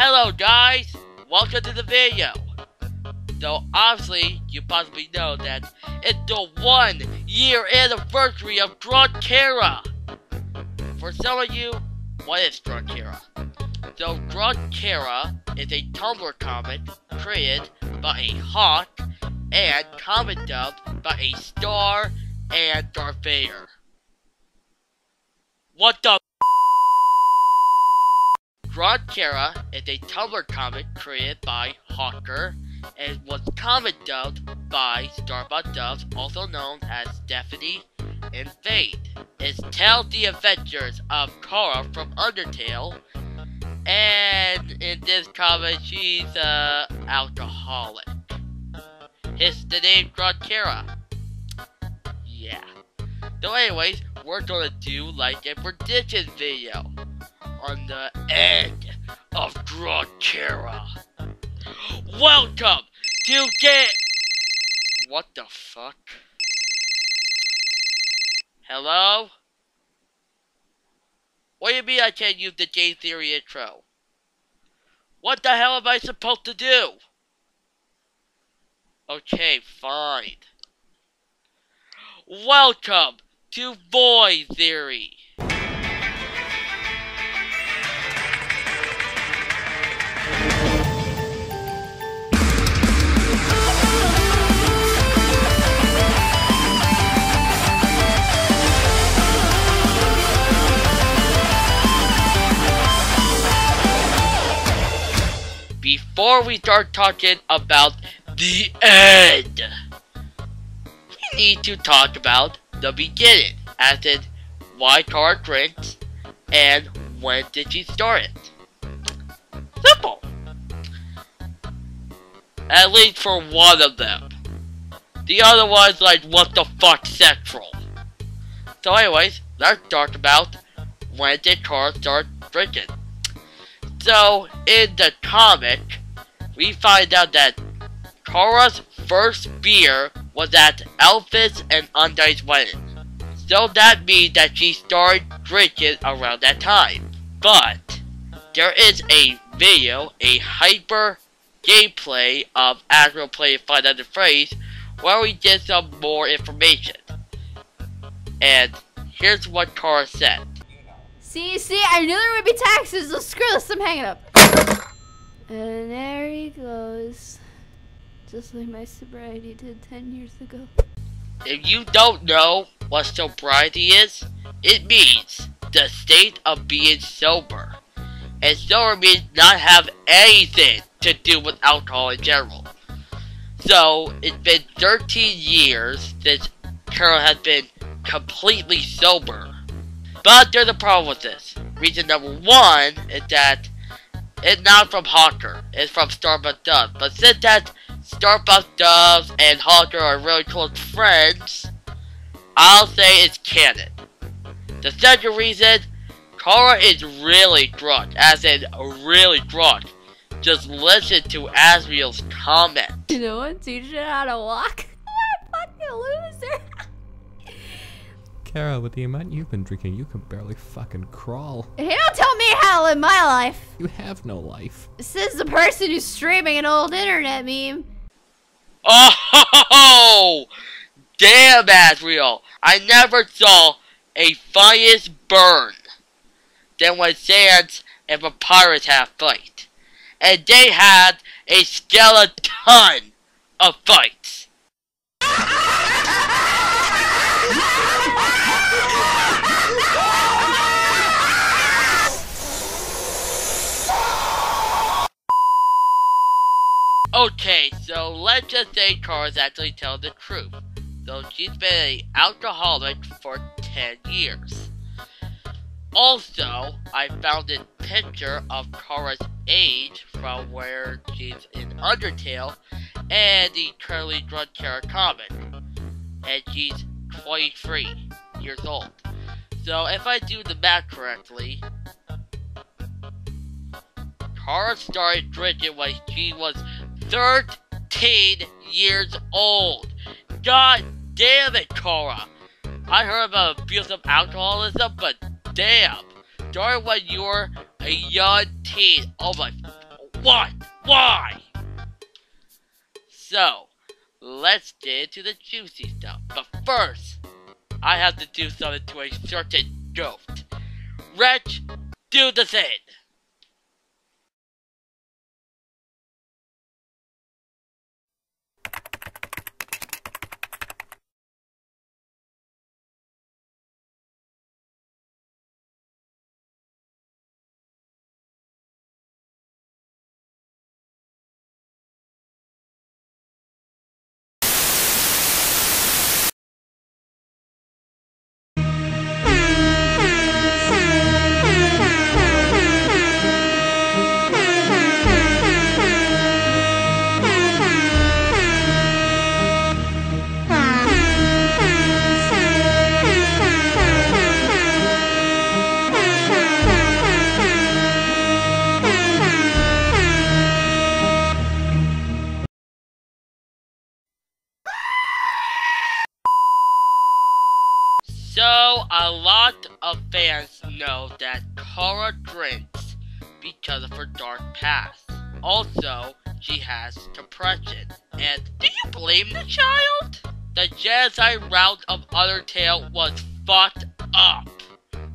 Hello guys, welcome to the video. So obviously, you possibly know that it's the 1 year anniversary of Drunk Chara. For some of you, what is Drunk Chara? So Drunk Chara is a Tumblr comic created by a hawk and comic dubbed by a star and Darth Vader. What the Drunk Chara is a Tumblr comic created by Hawker and was comic dubbed by Starbuck Dubs, also known as Stephanie and Fade. It tells the adventures of Chara from Undertale, and in this comic she's alcoholic. Hence the name Drunk Chara. Yeah. So anyways, we're gonna do like a prediction video on the end of Drunk Chara. Welcome to What the fuck? Hello? What do you mean I can't use the J Theory intro? What the hell am I supposed to do? Okay, fine. Welcome to Void Theory. Before we start talking about the end, we need to talk about the beginning, as in why Chara drinks and when did she start it. Simple. At least for one of them. The other one's like, what the fuck, sexual. So anyways, let's talk about when did Chara start drinking. So, in the comic, we find out that Chara's first beer was at Elvis and Undyne's wedding. So that means that she started drinking around that time. But, there is a video, a hyper gameplay of Astral Play 500 Phrase, where we get some more information. And, here's what Chara said. See, I knew there would be taxes, so screw this, I'm hanging up. And there he goes. Just like my sobriety did 10 years ago. If you don't know what sobriety is, it means the state of being sober. And sober means not have anything to do with alcohol in general. So, it's been 13 years since Chara has been completely sober. But there's a problem with this. Reason number one is that it's not from Hawker, it's from Starbuck Dubs. But since that Starbuck Dubs and Hawker are really close friends, I'll say it's canon. The second reason, Chara is really drunk, as in really drunk. Just listen to Asriel's comment. You know what? Teach you how to walk? What a fucking loser. Chara, with the amount you've been drinking, you can barely fucking crawl. Hey, don't tell me how to live my life. You have no life. Says the person who's streaming an old internet meme. Oh, damn, Asriel. I never saw a funniest burn than when Sans and Papyrus had a fight. And they had a skeleton of fights. Okay, so let's just say Chara's actually telling the truth. So she's been an alcoholic for 10 years. Also, I found a picture of Chara's age from where she's in Undertale and the currently Drunk Chara comic. And she's 23 years old. So if I do the math correctly, Chara started drinking when she was 13 years old. God damn it, Chara. I heard about abuse of alcoholism, but damn. Start when you were a young teen. Oh What? Why? So, let's get into the juicy stuff. But first, I have to do something to a certain goat. Wretch, do the thing! So, a lot of fans know that Chara drinks because of her dark past. Also, she has depression. And do you blame the child? The genocide route of Undertale was fucked up.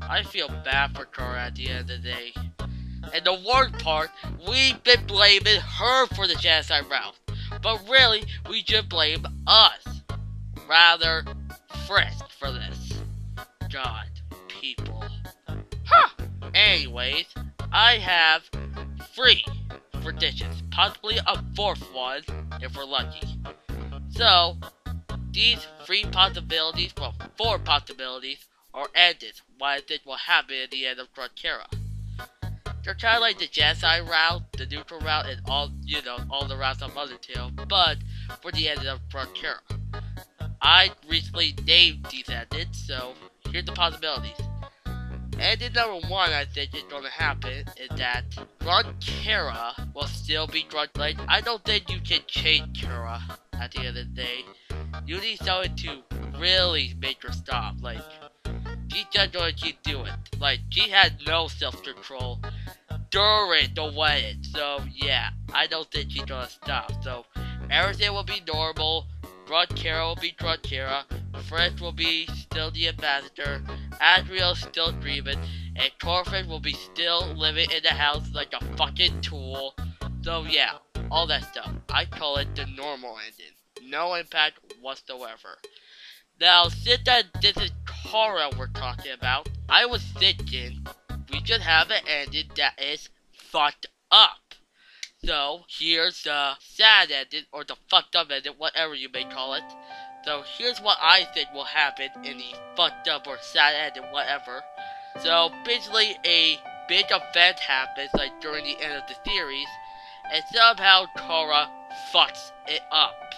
I feel bad for Chara at the end of the day. And the worst part, we've been blaming her for the genocide route. But really, we should blame us. Rather, Frisk for this. God, people. Huh! Anyways, I have 3 predictions, possibly a 4th one if we're lucky. So, these 3 possibilities, well, 4 possibilities, are ended. What I think will happen at the end of Drunk Chara. They're kind of like the genocide route, the neutral route, and all, all the routes of Undertale, but for the end of Drunk Chara. I recently named these endings, so here's the possibilities. Ending number 1 I think is going to happen is that Drunk Chara will still be drunk. Like, I don't think you can change Chara at the end of the day. You need someone to really make her stop. Like, she's just going to keep doing it. Like, she had no self-control during the wedding. So, yeah, I don't think she's going to stop. So, everything will be normal. Drunk Chara will be Drunk Chara, Frisk will be still the ambassador, Asriel still dreaming, and Corfin will be still living in the house like a fucking tool. So yeah, all that stuff. I call it the normal ending. No impact whatsoever. Now, since that this is Chara we're talking about, I was thinking we should have an ending that is fucked up. So, here's the sad ending, or the fucked up ending, whatever you may call it. So, here's what I think will happen in the fucked up or sad ending, whatever. So, basically, a big event happens, like, during the end of the series, and somehow Chara fucks it up.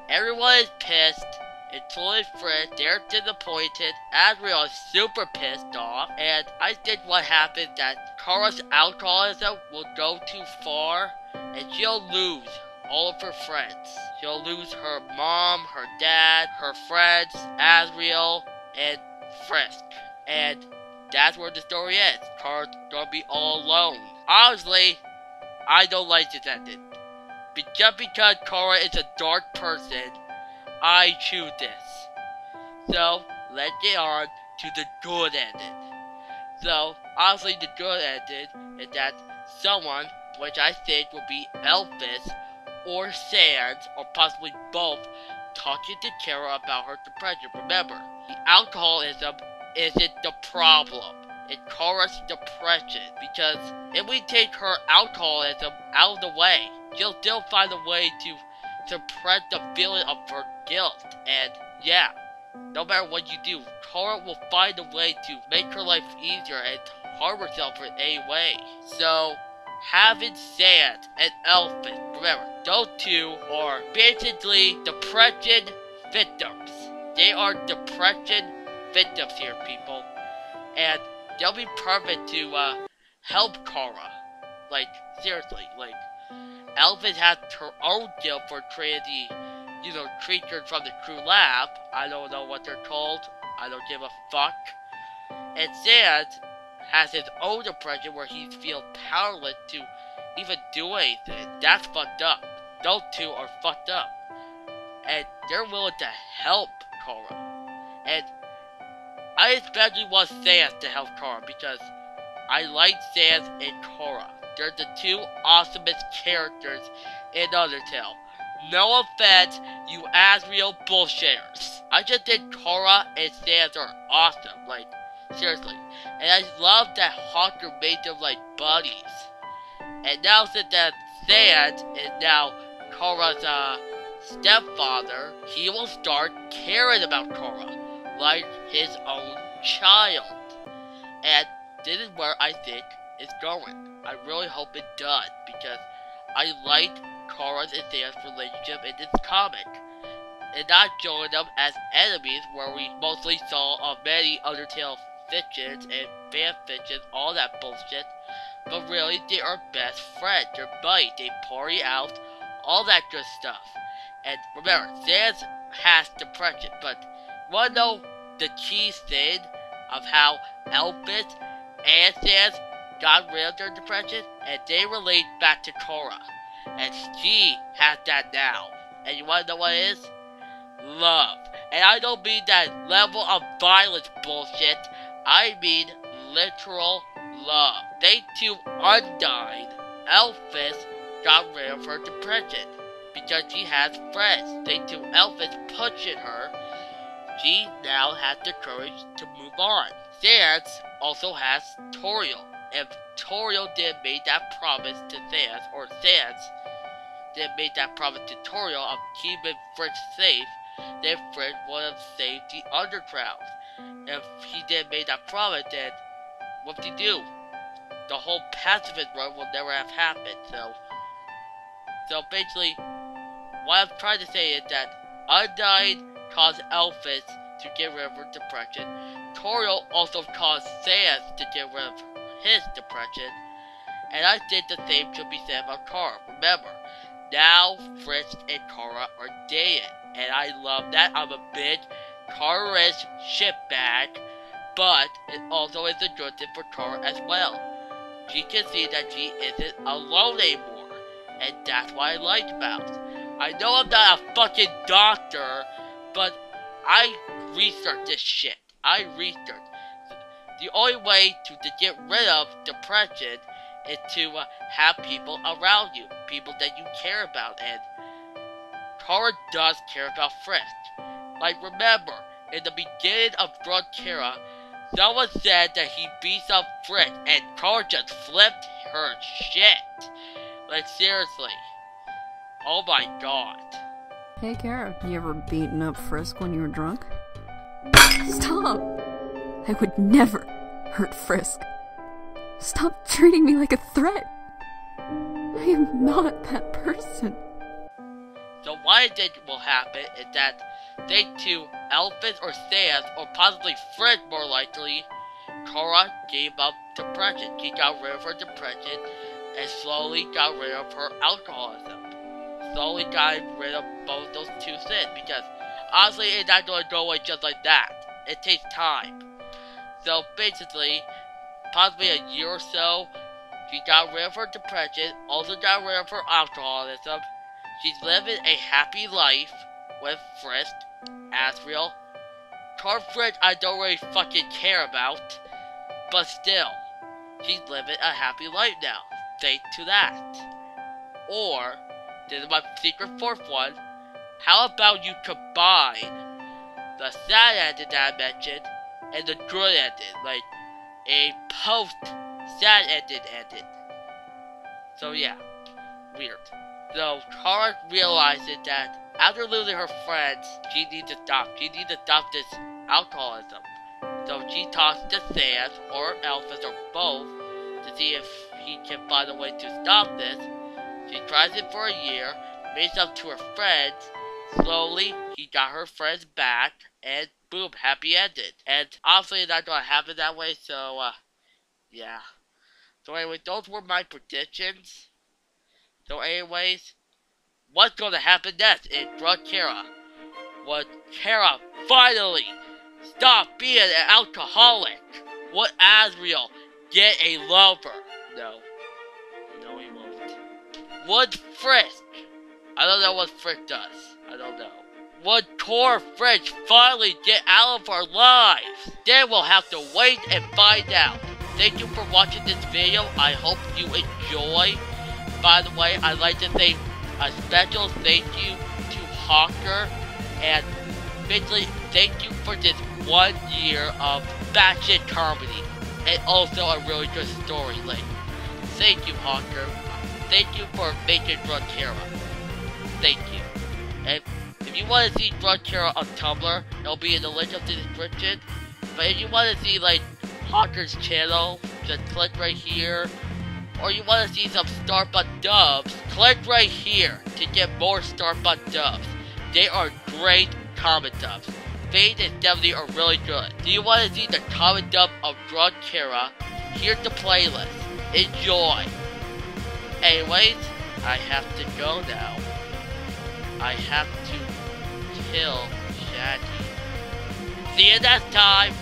Everyone is pissed. Including Frisk, they're disappointed. Asriel is super pissed off, and I think what happened that Chara's alcoholism will go too far, and she'll lose all of her friends. She'll lose her mom, her dad, her friends, Asriel, and Frisk. And that's where the story ends. Chara's gonna be all alone. Honestly, I don't like this ending. But just because Chara is a dark person, I choose this. So, let's get on to the good ending. So, honestly, the good ending is that someone, which I think will be Elvis or Sans, or possibly both, talking to Chara about her depression. Remember, the alcoholism isn't the problem. It's Chara's depression, because if we take her alcoholism out of the way, she'll still find a way to suppress the feeling of her guilt. And yeah, no matter what you do, Chara will find a way to make her life easier and harm herself in any way. So, having Sans and Elfin, remember, those 2 are basically depression victims. They are depression victims here, people. And they'll be perfect to help Chara. Like, seriously, like, Elfin has her own guilt for creating the, creatures from the crew lab. I don't know what they're called. I don't give a fuck. And Sans has his own depression where he feels powerless to even do anything. That's fucked up. Those two are fucked up. And they're willing to help Chara. And I especially want Sans to help Chara because I like Sans and Chara. They're the two awesomest characters in Undertale. No offense, you Asriel bullshitters. I just think Chara and Sans are awesome, like, seriously. And I love that Hawker made them like buddies. And now since that Sans is now Chara's stepfather, he will start caring about Chara like his own child. And this is where I think it's going. I really hope it does, because I like Chara's and Sans relationship in this comic, and not showing them as enemies where we mostly saw on many Undertale fictions and fan fictions, all that bullshit. But really, they are best friends. They're buddies. They party out, all that good stuff. And remember, Sans has depression, but wanna know the key thing of how Elphys and Sans got rid of their depression? And they relate back to Chara. And she has that now. And you wanna know what it is? Love. And I don't mean that level of violence bullshit. I mean literal love. They too undying. Elphys got rid of her depression because she has friends. They too Elphys pushing her. She now has the courage to move on. Sans also has Toriel. If Toriel didn't make that promise to Sans, or Sans didn't make that promise to Toriel of keeping Frisk safe, then Frisk would have saved the underground. If he didn't make that promise, then what did he do? The whole pacifist run will never have happened. So basically, what I'm trying to say is that Undying caused Elphys to get rid of her depression. Toriel also caused Sans to get rid of his depression. And I think the same should be said about Chara. Remember, now Frisk and Chara are dating. And I love that. I'm a big Chara-ish shitbag. But it also is a good thing for Chara as well. She can see that she isn't alone anymore. And that's what I like about it. I know I'm not a fucking doctor, but I researched this shit. I researched. The only way to get rid of depression is to have people around you. People that you care about. And Chara does care about Frisk. Like, remember, in the beginning of Drunk Chara, someone said that he beats up Frisk, and Chara just flipped her shit. Like, seriously. Oh my god. Hey Kara, you ever beaten up Frisk when you were drunk? Stop! I would never hurt Frisk. Stop treating me like a threat. I am not that person. So what I think will happen is that they two, Elphys or Sans, or possibly Frisk more likely, Chara gave up depression. She got rid of her depression and slowly got rid of her alcoholism. Slowly got rid of both those two things, because honestly it's not going to go away just like that. It takes time. So basically, possibly a year or so, she got rid of her depression, also got rid of her alcoholism. She's living a happy life with Frisk, Asriel. Frisk I don't really fucking care about, but still, she's living a happy life now, thanks to that. Or, this is my secret fourth one, how about you combine the sad ending that I mentioned and the good ending, like a post-sad ending. So yeah, weird. So Chara realizes that after losing her friends, she needs to stop. She needs to stop this alcoholism. So she talks to Sans or Elphys or both to see if he can find a way to stop this. She tries it for a year, makes up to her friends. Slowly, she got her friends back, and boom, happy ended. And obviously, it's not gonna happen that way. So yeah. So anyway, those were my predictions. So anyways, what's gonna happen next in Drunk Chara? Would Chara finally stop being an alcoholic? Would Asriel get a lover. No. No, he won't. Would Frisk? I don't know what Frisk does. I don't know. Would Core Frisk finally get out of our lives? Then we'll have to wait and find out. Thank you for watching this video. I hope you enjoy. By the way, I'd like to say a special thank you to Hawker. And basically, thank you for this 1 year of batshit comedy. And also a really good story link. Thank you, Hawker. Thank you for making Drunk Chara. Thank you. And if you want to see Drunk Chara on Tumblr, it'll be in the link of the description. But if you want to see like Hawker's channel, just click right here. Or you want to see some Starbuck dubs, click right here to get more Starbuck dubs. They are great comic dubs. Fade and Stephanie are really good. Do you want to see the comic dub of Drunk Chara? Here's the playlist. Enjoy. Anyways, I have to go now. I have to kill Shaggy. See you next time!